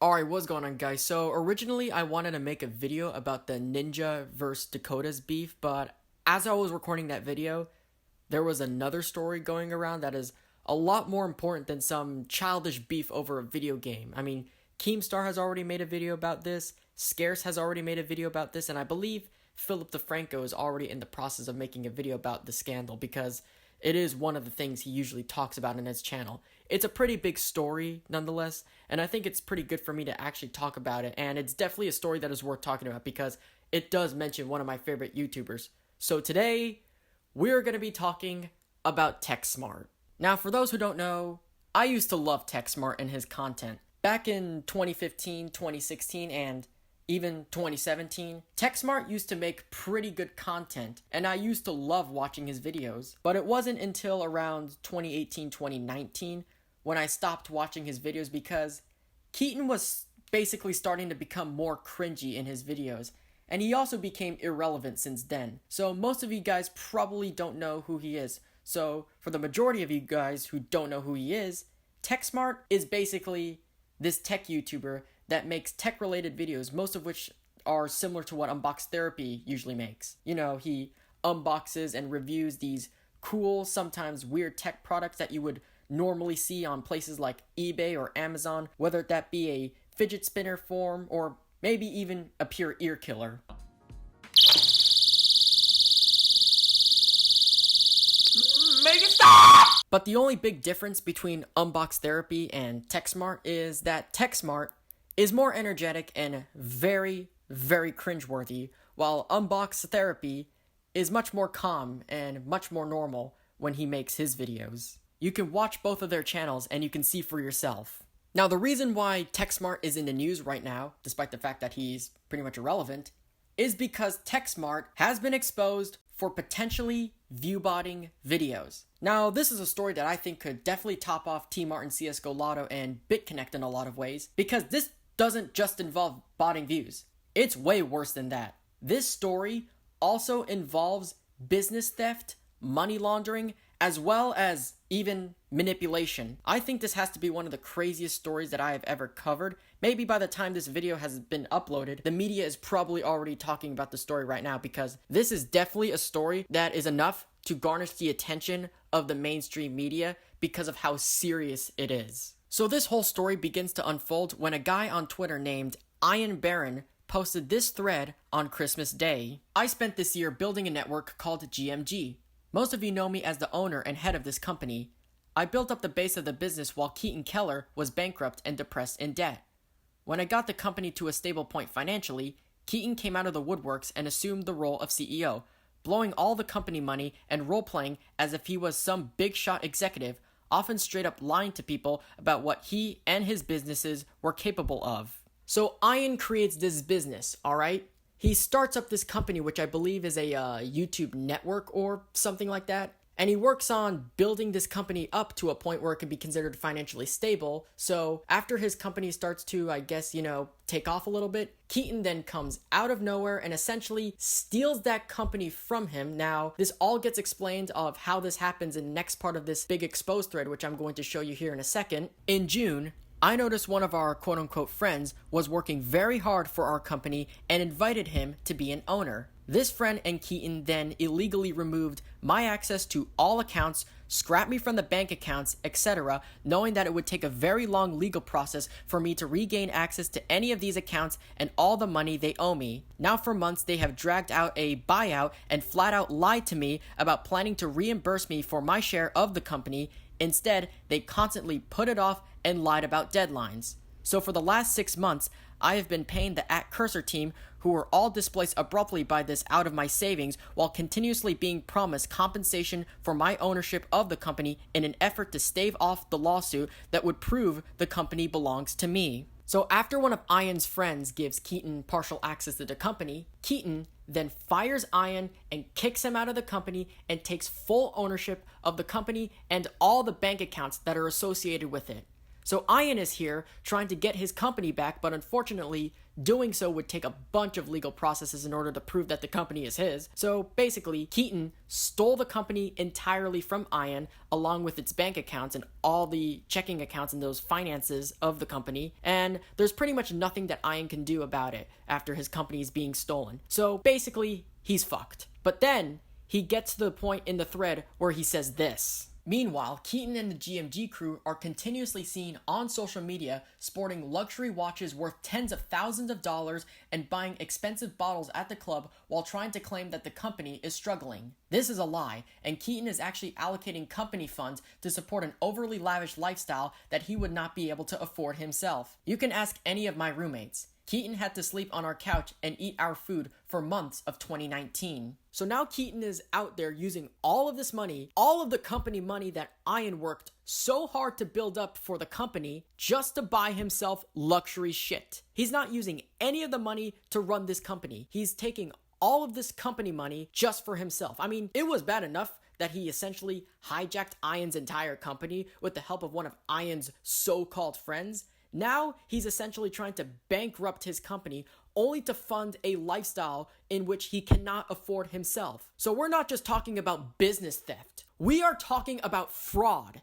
Alright, what's going on, guys? So originally I wanted to make a video about the Ninja versus Dakota's beef, but as I was recording that video, there was another story going around that is a lot more important than some childish beef over a video game. I mean, Keemstar has already made a video about this, Scarce has already made a video about this, and I believe Philip DeFranco is already in the process of making a video about the scandal because it is one of the things he usually talks about in his channel. It's a pretty big story, nonetheless, and I think it's pretty good for me to actually talk about it, and it's definitely a story that is worth talking about because it does mention one of my favorite YouTubers. So today, we're going to be talking about TechSmartt. Now, for those who don't know, I used to love TechSmartt and his content. Back in 2015, 2016, and even 2017, TechSmartt used to make pretty good content, and I used to love watching his videos. But it wasn't until around 2018, 2019 when I stopped watching his videos because Keaton was basically starting to become more cringy in his videos, and he also became irrelevant since then. So most of you guys probably don't know who he is. So for the majority of you guys who don't know who he is, TechSmartt is basically this tech YouTuber that makes tech-related videos, most of which are similar to what Unbox Therapy usually makes. You know, he unboxes and reviews these cool, sometimes weird tech products that you would normally see on places like eBay or Amazon, whether that be a fidget spinner form or maybe even a pure ear killer. Make it stop! But the only big difference between Unbox Therapy and TechSmartt is that TechSmartt is more energetic and very, very cringeworthy, while Unbox Therapy is much more calm and much more normal when he makes his videos. You can watch both of their channels and you can see for yourself. Now, the reason why TechSmartt is in the news right now, despite the fact that he's pretty much irrelevant, is because TechSmartt has been exposed for potentially viewbotting videos. Now, this is a story that I think could definitely top off T-Mart, CSGO Lotto, and BitConnect in a lot of ways, because this doesn't just involve botting views. It's way worse than that. This story also involves business theft, money laundering, as well as even manipulation. I think this has to be one of the craziest stories that I have ever covered. Maybe by the time this video has been uploaded, the media is probably already talking about the story right now because this is definitely a story that is enough to garnish the attention of the mainstream media because of how serious it is. So this whole story begins to unfold when a guy on Twitter named Ian Barron posted this thread on Christmas Day. I spent this year building a network called GMG. Most of you know me as the owner and head of this company. I built up the base of the business while Keaton Keller was bankrupt and depressed in debt. When I got the company to a stable point financially, Keaton came out of the woodworks and assumed the role of CEO, blowing all the company money and role-playing as if he was some big-shot executive, often straight up lying to people about what he and his businesses were capable of. So Ian creates this business, alright? He starts up this company, which I believe is a YouTube network or something like that. And he works on building this company up to a point where it can be considered financially stable. So after his company starts to, I guess, take off a little bit, Keaton then comes out of nowhere and essentially steals that company from him. Now, this all gets explained of how this happens in the next part of this big exposed thread, which I'm going to show you here in a second. In June, I noticed one of our quote-unquote friends was working very hard for our company and invited him to be an owner. This friend and Keaton then illegally removed my access to all accounts, scrapped me from the bank accounts, etc., knowing that it would take a very long legal process for me to regain access to any of these accounts and all the money they owe me. Now for months they have dragged out a buyout and flat out lied to me about planning to reimburse me for my share of the company. Instead, they constantly put it off and lied about deadlines. So for the last 6 months, I have been paying the @Cursor team, who were all displaced abruptly by this out of my savings, while continuously being promised compensation for my ownership of the company in an effort to stave off the lawsuit that would prove the company belongs to me. So after one of Ian's friends gives Keaton partial access to the company, Keaton then fires Ian and kicks him out of the company and takes full ownership of the company and all the bank accounts that are associated with it. So Ian is here trying to get his company back, but unfortunately, doing so would take a bunch of legal processes in order to prove that the company is his. So basically, Keaton stole the company entirely from Ian, along with its bank accounts and all the checking accounts and those finances of the company, and there's pretty much nothing that Ian can do about it after his company is being stolen. So basically, he's fucked. But then, he gets to the point in the thread where he says this. Meanwhile, Keaton and the GMG crew are continuously seen on social media sporting luxury watches worth tens of thousands of dollars and buying expensive bottles at the club while trying to claim that the company is struggling. This is a lie, and Keaton is actually allocating company funds to support an overly lavish lifestyle that he would not be able to afford himself. You can ask any of my roommates. Keaton had to sleep on our couch and eat our food for months of 2019. So now Keaton is out there using all of this money, all of the company money that Ian worked so hard to build up for the company, just to buy himself luxury shit. He's not using any of the money to run this company. He's taking all of this company money just for himself. I mean, it was bad enough that he essentially hijacked Ian's entire company with the help of one of Ian's so-called friends. Now, he's essentially trying to bankrupt his company only to fund a lifestyle in which he cannot afford himself. So we're not just talking about business theft. We are talking about fraud.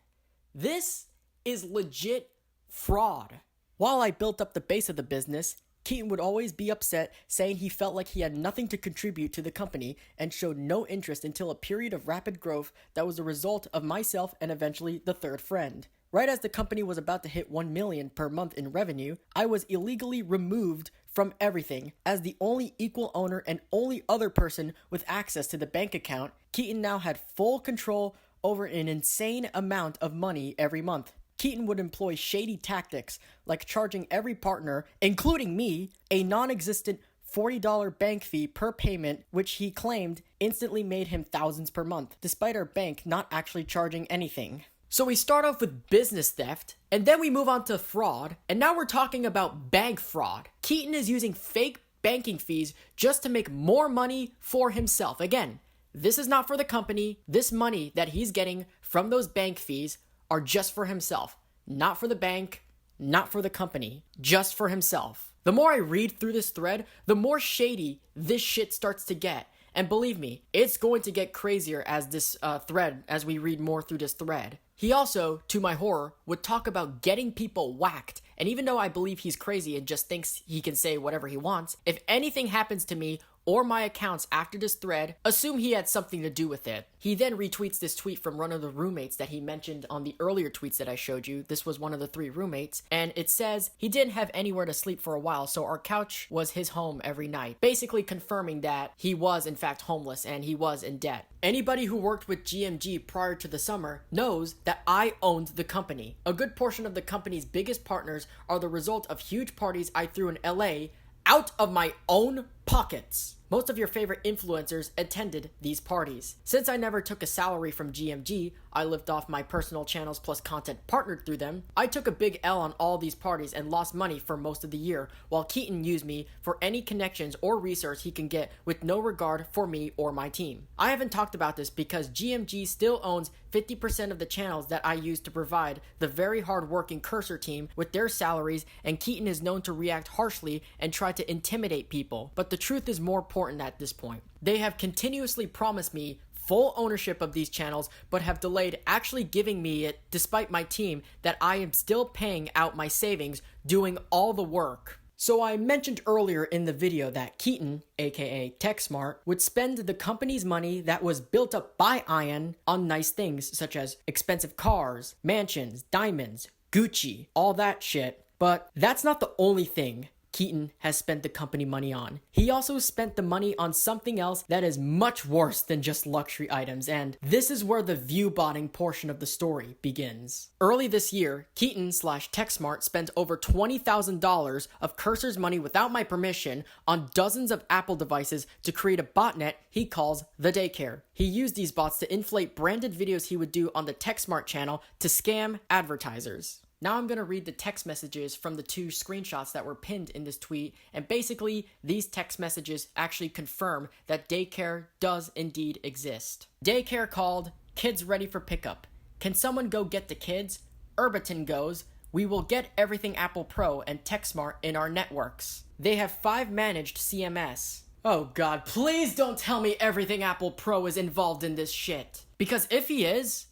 This is legit fraud. While I built up the base of the business, Keaton would always be upset, saying he felt like he had nothing to contribute to the company and showed no interest until a period of rapid growth that was the result of myself and eventually the third friend. Right as the company was about to hit $1 million per month in revenue, I was illegally removed from everything. As the only equal owner and only other person with access to the bank account, Keaton now had full control over an insane amount of money every month. Keaton would employ shady tactics like charging every partner, including me, a non-existent $40 bank fee per payment, which he claimed instantly made him thousands per month, despite our bank not actually charging anything. So we start off with business theft, and then we move on to fraud, and now we're talking about bank fraud. Keaton is using fake banking fees just to make more money for himself. Again, this is not for the company. This money that he's getting from those bank fees are just for himself. Not for the bank, not for the company, just for himself. The more I read through this thread, the more shady this shit starts to get. And believe me, it's going to get crazier as we read more through this thread. He also, to my horror, would talk about getting people whacked. And even though I believe he's crazy and just thinks he can say whatever he wants, if anything happens to me or my accounts after this thread, assume he had something to do with it. He then retweets this tweet from one of the roommates that he mentioned on the earlier tweets that I showed you. This was one of the 3 roommates, and it says he didn't have anywhere to sleep for a while, so our couch was his home every night, basically confirming that he was in fact homeless and he was in debt. Anybody who worked with GMG prior to the summer knows that I owned the company. A good portion of the company's biggest partners are the result of huge parties I threw in LA out of my own pockets. Most of your favorite influencers attended these parties. Since I never took a salary from GMG, I lived off my personal channels plus content partnered through them. I took a big L on all these parties and lost money for most of the year, while Keaton used me for any connections or resource he can get with no regard for me or my team. I haven't talked about this because GMG still owns 50% of the channels that I use to provide the very hard-working Cursor team with their salaries, and Keaton is known to react harshly and try to intimidate people. But the truth is more important at this point. They have continuously promised me full ownership of these channels, but have delayed actually giving me it despite my team that I am still paying out my savings doing all the work. So I mentioned earlier in the video that Keaton, aka TechSmartt, would spend the company's money that was built up by Ian on nice things such as expensive cars, mansions, diamonds, Gucci, all that shit. But that's not the only thing Keaton has spent the company money on. He also spent the money on something else that is much worse than just luxury items, and this is where the viewbotting portion of the story begins. Early this year, Keaton/TechSmartt spent over $20,000 of Cursor's money without my permission on dozens of Apple devices to create a botnet he calls The Daycare. He used these bots to inflate branded videos he would do on the TechSmartt channel to scam advertisers. Now I'm going to read the text messages from the 2 screenshots that were pinned in this tweet, and basically these text messages actually confirm that daycare does indeed exist. Daycare called, kids ready for pickup. Can someone go get the kids? Urbiton goes, we will get everything Apple Pro and TechSmartt in our networks. They have 5 managed CMS. Oh god, please don't tell me everything Apple Pro is involved in this shit. Because if he is,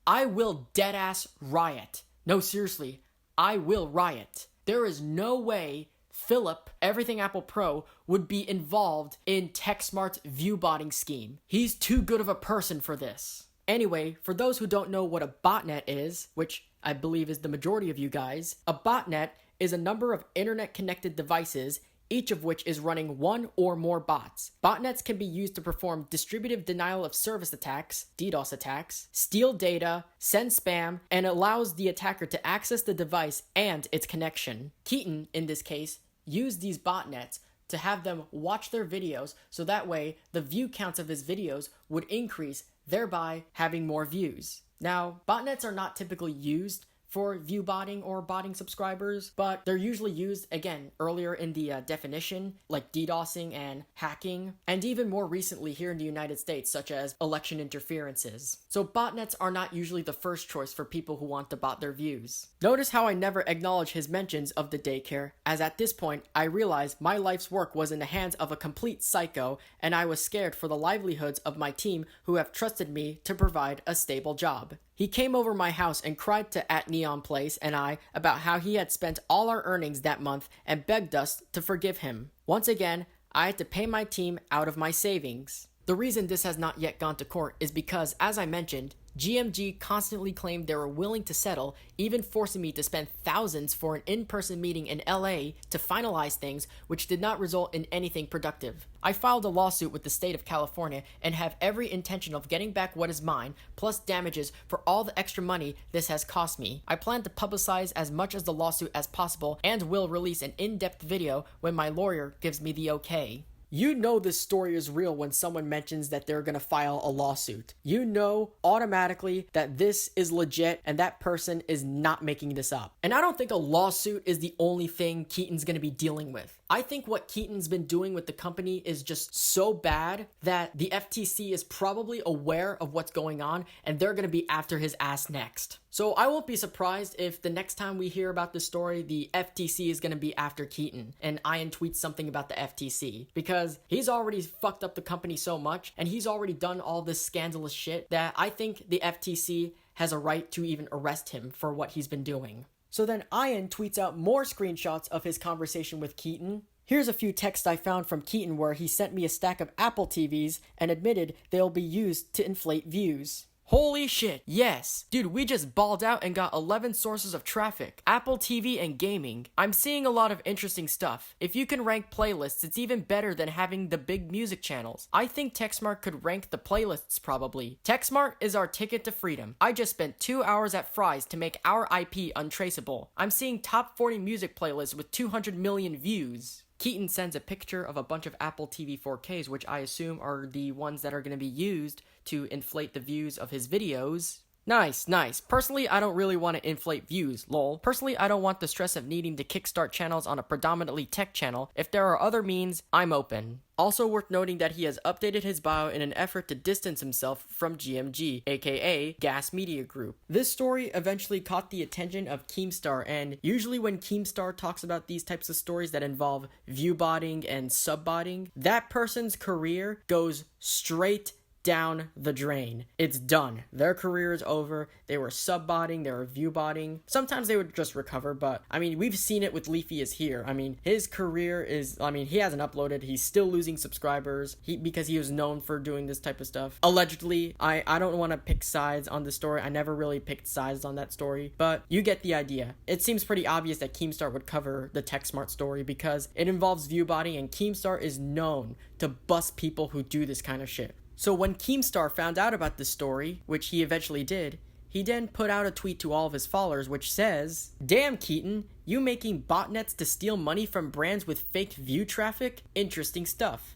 I will deadass riot. No, seriously, I will riot. There is no way Philip, everything Apple Pro, would be involved in TechSmart's viewbotting scheme. He's too good of a person for this. Anyway, for those who don't know what a botnet is, which I believe is the majority of you guys, a botnet is a number of internet-connected devices, each of which is running one or more bots. Botnets can be used to perform distributive denial of service attacks, DDoS attacks, steal data, send spam, and allows the attacker to access the device and its connection. Keaton, in this case, used these botnets to have them watch their videos so that way the view counts of his videos would increase, thereby having more views. Now, botnets are not typically used for view botting or botting subscribers, but they're usually used, again, earlier in the definition, like DDoSing and hacking, and even more recently here in the United States, such as election interferences. So botnets are not usually the first choice for people who want to bot their views. Notice how I never acknowledge his mentions of the daycare, as at this point, I realized my life's work was in the hands of a complete psycho, and I was scared for the livelihoods of my team who have trusted me to provide a stable job. He came over my house and cried to @NeonPlace and I about how he had spent all our earnings that month and begged us to forgive him. Once again, I had to pay my team out of my savings. The reason this has not yet gone to court is because, as I mentioned, GMG constantly claimed they were willing to settle, even forcing me to spend thousands for an in-person meeting in LA to finalize things, which did not result in anything productive. I filed a lawsuit with the state of California and have every intention of getting back what is mine, plus damages for all the extra money this has cost me. I plan to publicize as much of the lawsuit as possible and will release an in-depth video when my lawyer gives me the okay. You know this story is real when someone mentions that they're gonna file a lawsuit. You know automatically that this is legit and that person is not making this up. And I don't think a lawsuit is the only thing Keaton's gonna be dealing with. I think what Keaton's been doing with the company is just so bad that the FTC is probably aware of what's going on and they're gonna be after his ass next. So I won't be surprised if the next time we hear about this story, the FTC is going to be after Keaton and Ian tweets something about the FTC, because he's already fucked up the company so much and he's already done all this scandalous shit that I think the FTC has a right to even arrest him for what he's been doing. So then Ian tweets out more screenshots of his conversation with Keaton. Here's a few texts I found from Keaton where he sent me a stack of Apple TVs and admitted they'll be used to inflate views. Holy shit, yes. Dude, we just balled out and got 11 sources of traffic. Apple TV and gaming. I'm seeing a lot of interesting stuff. If you can rank playlists, it's even better than having the big music channels. I think TechSmartt could rank the playlists probably. TechSmartt is our ticket to freedom. I just spent 2 hours at Fry's to make our IP untraceable. I'm seeing top 40 music playlists with 200 million views. Keaton sends a picture of a bunch of Apple TV 4Ks, which I assume are the ones that are going to be used to inflate the views of his videos. Nice, nice. Personally, I don't really want to inflate views, lol. Personally, I don't want the stress of needing to kickstart channels on a predominantly tech channel. If there are other means, I'm open. Also worth noting that he has updated his bio in an effort to distance himself from GMG, aka Gas Media Group. This story eventually caught the attention of Keemstar, and usually when Keemstar talks about these types of stories that involve viewbotting and subbotting, that person's career goes straight down the drain. It's done. Their career is over. They were subbotting, they were viewbotting. Sometimes they would just recover, but I mean, we've seen it with Leafy is Here. I mean, his career is, he hasn't uploaded. He's still losing subscribers because he was known for doing this type of stuff. Allegedly, I don't want to pick sides on the story. I never really picked sides on that story, but you get the idea. It seems pretty obvious that Keemstar would cover the TechSmartt story because it involves viewbotting, and Keemstar is known to bust people who do this kind of shit. So when Keemstar found out about this story, which he eventually did, he then put out a tweet to all of his followers which says, "Damn Keaton, you making botnets to steal money from brands with fake view traffic? Interesting stuff.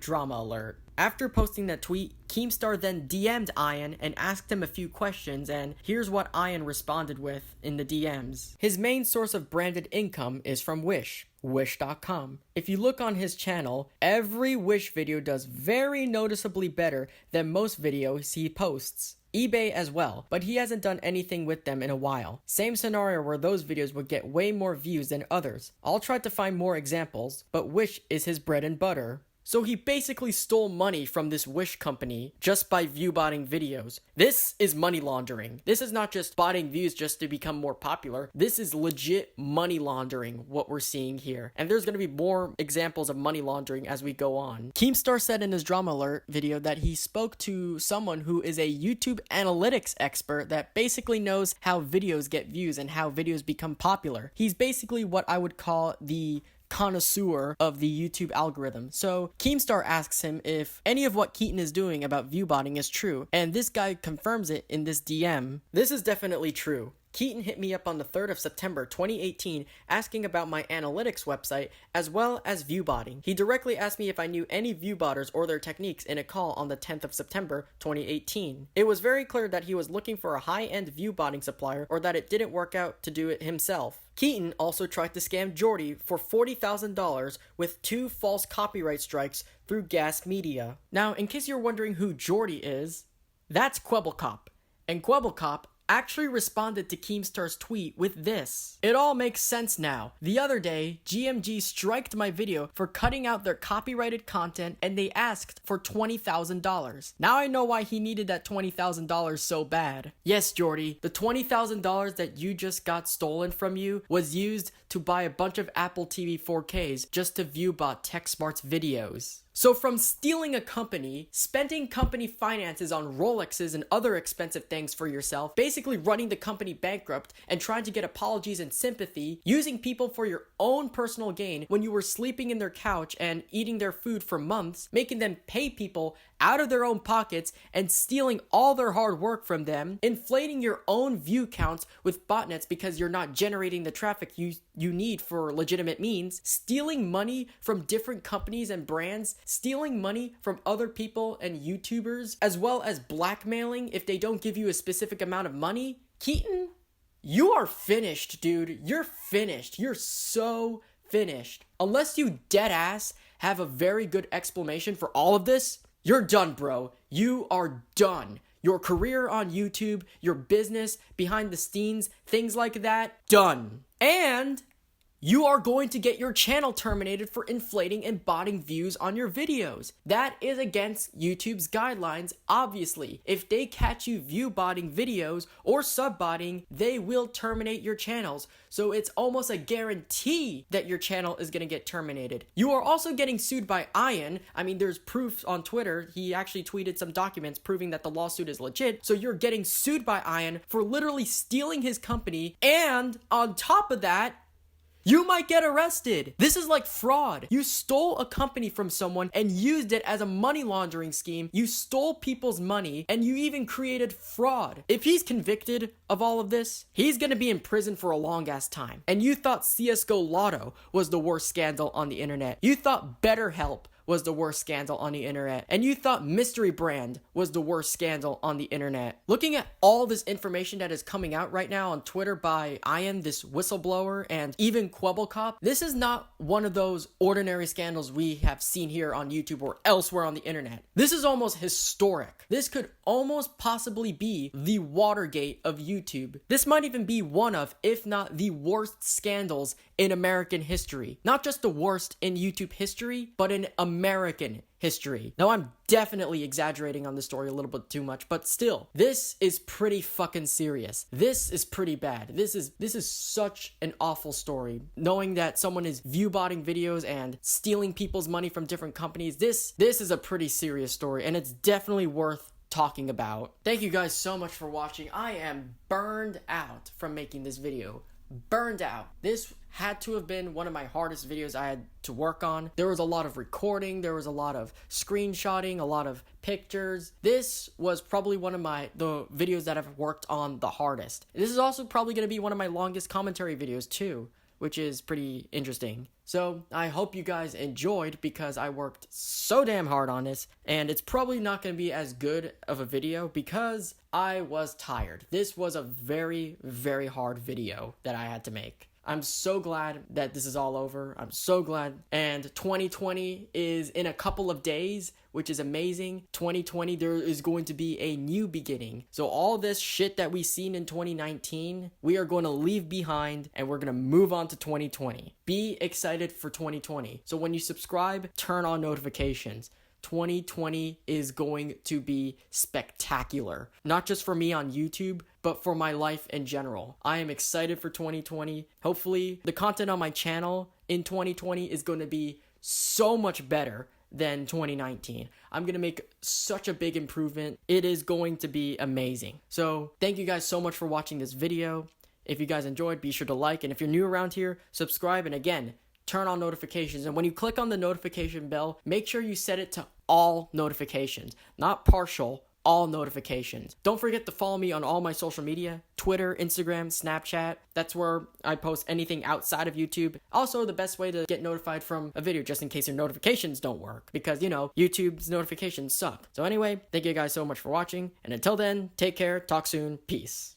#drama alert." After posting that tweet, Keemstar then DM'd Ian and asked him a few questions, and here's what Ian responded with in the DMs. His main source of branded income is from Wish.com. If you look on his channel, every Wish video does very noticeably better than most videos he posts. eBay as well, but he hasn't done anything with them in a while. Same scenario where those videos would get way more views than others. I'll try to find more examples, but Wish is his bread and butter. So he basically stole money from this Wish company just by viewbotting videos. This is money laundering. This is not just botting views just to become more popular. This is legit money laundering, what we're seeing here. And there's going to be more examples of money laundering as we go on. Keemstar said in his Drama Alert video that he spoke to someone who is a YouTube analytics expert that basically knows how videos get views and how videos become popular. He's basically what I would call the connoisseur of the YouTube algorithm. So Keemstar asks him if any of what Keaton is doing about viewbotting is true, and this guy confirms it in this DM. This is definitely true. Keaton hit me up on the 3rd of September 2018 asking about my analytics website as well as viewbotting. He directly asked me if I knew any viewbotters or their techniques in a call on the 10th of September 2018. It was very clear that he was looking for a high-end viewbotting supplier or that it didn't work out to do it himself. Keaton also tried to scam Jordy for $40,000 with 2 false copyright strikes through Gas Media. Now, in case you're wondering who Jordy is, that's Quebblecop. And Quebblecop actually responded to Keemstar's tweet with this. It all makes sense now. The other day, GMG striked my video for cutting out their copyrighted content and they asked for $20,000. Now I know why he needed that $20,000 so bad. Yes, Jordy, the $20,000 that you just got stolen from you was used to buy a bunch of Apple TV 4Ks just to viewbot TechSmart's videos. So from stealing a company, spending company finances on Rolexes and other expensive things for yourself, basically running the company bankrupt and trying to get apologies and sympathy, using people for your own personal gain when you were sleeping in their couch and eating their food for months, making them pay people out of their own pockets and stealing all their hard work from them, inflating your own view counts with botnets because you're not generating the traffic you need for legitimate means, stealing money from different companies and brands, stealing money from other people and YouTubers, as well as blackmailing if they don't give you a specific amount of money. Keaton, you are finished, dude. You're finished. You're so finished. Unless you deadass have a very good explanation for all of this, you're done, bro. You are done. Your career on YouTube, your business, behind the scenes, things like that, done. And you are going to get your channel terminated for inflating and botting views on your videos. That is against YouTube's guidelines, obviously. If they catch you view botting videos or sub botting, they will terminate your channels. So it's almost a guarantee that your channel is going to get terminated. You are also getting sued by Ian. I mean, there's proof on Twitter. He actually tweeted some documents proving that the lawsuit is legit. So you're getting sued by Ian for literally stealing his company. And on top of that, you might get arrested. This is like fraud. You stole a company from someone and used it as a money laundering scheme. You stole people's money and you even created fraud. If he's convicted of all of this, he's gonna be in prison for a long ass time. And you thought CSGO Lotto was the worst scandal on the internet. You thought BetterHelp was the worst scandal on the internet. And you thought Mystery Brand was the worst scandal on the internet. Looking at all this information that is coming out right now on Twitter by Ian, this whistleblower, and even Quebblecop, this is not one of those ordinary scandals we have seen here on YouTube or elsewhere on the internet. This is almost historic. This could almost possibly be the Watergate of YouTube. This might even be one of, if not the worst scandals in American history. Not just the worst in YouTube history, but in American history. Now, I'm definitely exaggerating on the story a little bit too much, but still, this is pretty fucking serious. This is pretty bad. This is such an awful story. Knowing that someone is viewbotting videos and stealing people's money from different companies, this is a pretty serious story, and it's definitely worth talking about. Thank you guys so much for watching. I am burned out from making this video. Burned out. This had to have been one of my hardest videos I had to work on. There was a lot of recording, there was a lot of screenshotting, a lot of pictures. This was probably one of the videos that I've worked on the hardest. This is also probably going to be one of my longest commentary videos too, which is pretty interesting. So I hope you guys enjoyed because I worked so damn hard on this, and it's probably not going to be as good of a video because I was tired. This was a very, very hard video that I had to make. I'm so glad that this is all over. I'm so glad. And 2020 is in a couple of days, which is amazing. 2020, there is going to be a new beginning. So all this shit that we seen in 2019, we are going to leave behind and we're going to move on to 2020. Be excited for 2020. So when you subscribe, turn on notifications. 2020 is going to be spectacular. Not just for me on YouTube, but for my life in general. I am excited for 2020. Hopefully, the content on my channel in 2020 is going to be so much better than 2019. I'm going to make such a big improvement. It is going to be amazing. So, thank you guys so much for watching this video. If you guys enjoyed, be sure to like. And if you're new around here, subscribe. And again, turn on notifications. And when you click on the notification bell, make sure you set it to all notifications, not partial, all notifications. Don't forget to follow me on all my social media, Twitter, Instagram, Snapchat. That's where I post anything outside of YouTube. Also, the best way to get notified from a video, just in case your notifications don't work, because, YouTube's notifications suck. So anyway, thank you guys so much for watching, and until then, take care, talk soon, peace.